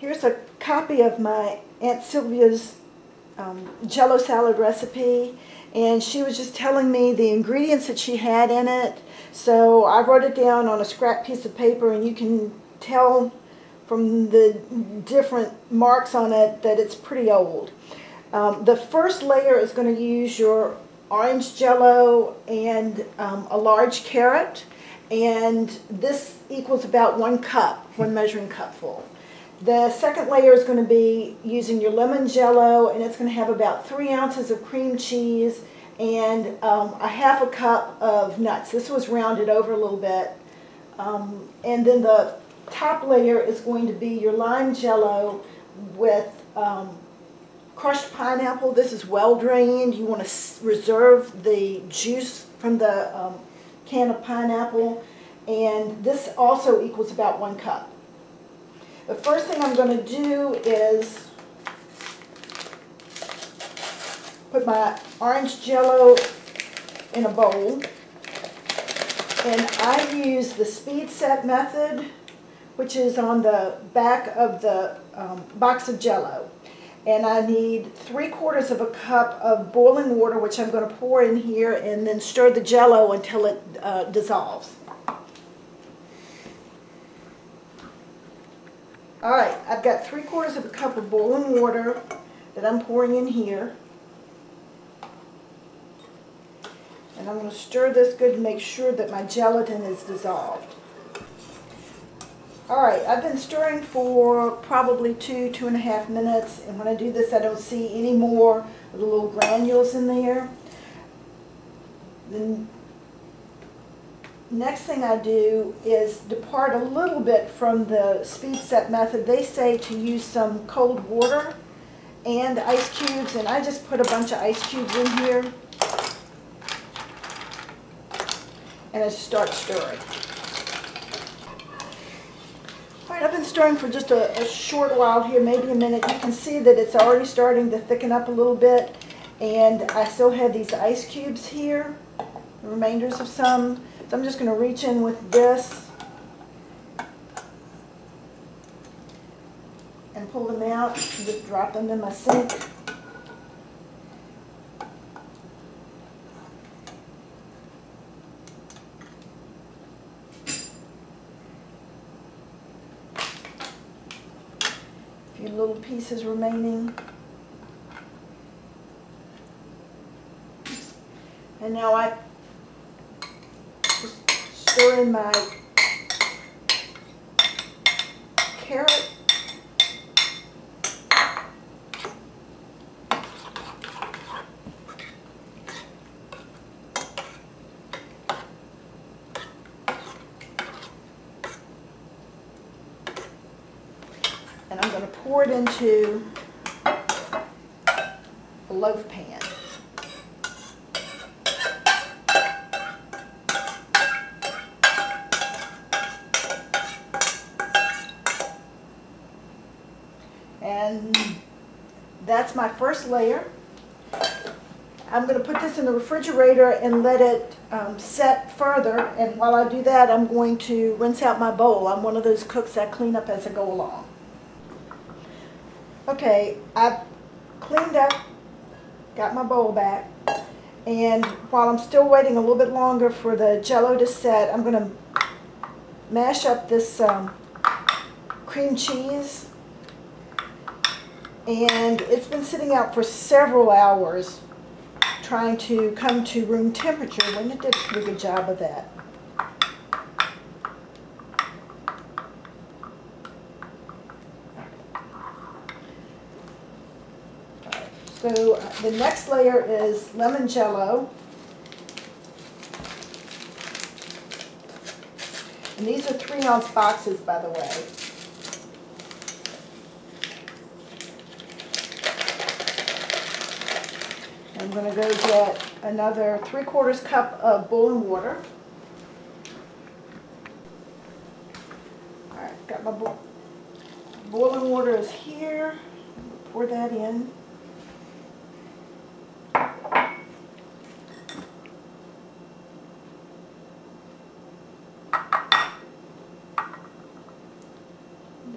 Here's a copy of my Aunt Sylvia's Jello salad recipe, and she was just telling me the ingredients that she had in it. So I wrote it down on a scrap piece of paper, and you can tell from the different marks on it that it's pretty old. The first layer is going to use your orange jello and a large carrot, and this equals about 1 cup, 1 measuring cup full. The second layer is going to be using your lemon jello, and it's going to have about 3 ounces of cream cheese and a half a cup of nuts. This was rounded over a little bit. And then the top layer is going to be your lime jello with crushed pineapple. This is well drained. You want to reserve the juice from the can of pineapple, and this also equals about 1 cup. The first thing I'm going to do is put my orange jello in a bowl, and I use the speed set method, which is on the back of the box of jello. And I need 3/4 of a cup of boiling water, which I'm going to pour in here, and then stir the jello until it dissolves. Alright, I've got 3/4 of a cup of boiling water that I'm pouring in here. And I'm going to stir this good and make sure that my gelatin is dissolved. Alright, I've been stirring for probably 2.5 minutes, and when I do this I don't see any more of the little granules in there. The next thing I do is depart a little bit from the speed set method. They say to use some cold water and ice cubes, and I just put a bunch of ice cubes in here and I start stirring. Alright, I've been stirring for just a short while here, maybe a minute. You can see that it's already starting to thicken up a little bit, and I still have these ice cubes here, the remainders of some. So I'm just going to reach in with this and pull them out, just drop them in my sink. A few little pieces remaining. And now I just stir in my carrot. And I'm going to pour it into a loaf pan. And that's my first layer. I'm going to put this in the refrigerator and let it set further, and while I do that I'm going to rinse out my bowl. I'm one of those cooks that clean up as I go along. Okay, I've cleaned up, got my bowl back, and while I'm still waiting a little bit longer for the jello to set, I'm going to mash up this cream cheese. And it's been sitting out for several hours trying to come to room temperature, and it did a pretty good job of that. So the next layer is lemon jello. And these are 3-ounce boxes, by the way. I'm going to go get another 3/4 cup of boiling water. Alright, got my boiling water is here. Pour that in.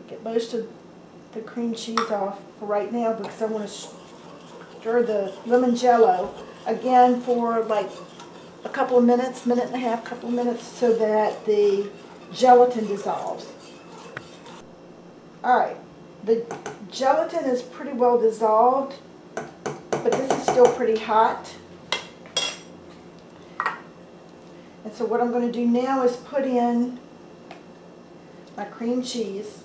Get most of the cream cheese off for right now because I want to stir the lemon jello again for like a couple of minutes, minute and a half, couple of minutes, so that the gelatin dissolves. Alright, the gelatin is pretty well dissolved, but this is still pretty hot. And so what I'm going to do now is put in my cream cheese.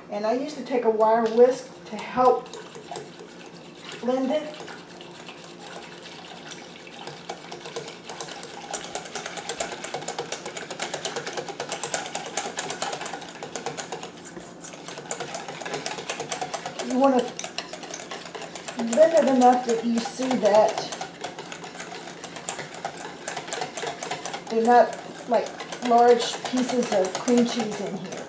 And I usually take a wire whisk to help blend it. You want to blend it enough that you see that they're not like large pieces of cream cheese in here.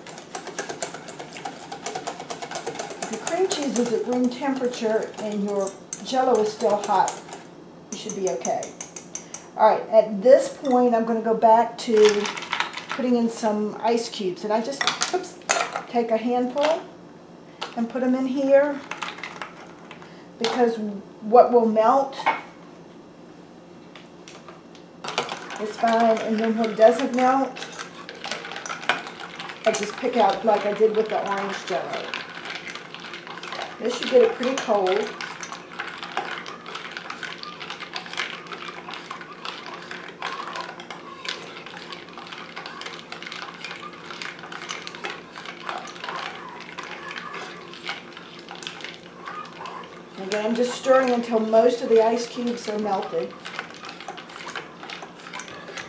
If your cream cheese is at room temperature and your jello is still hot, you should be okay. Alright, at this point I'm going to go back to putting in some ice cubes. And I just take a handful and put them in here, because what will melt is fine, and then what doesn't melt, I just pick out like I did with the orange jello. This should get it pretty cold. Again, I'm just stirring until most of the ice cubes are melted.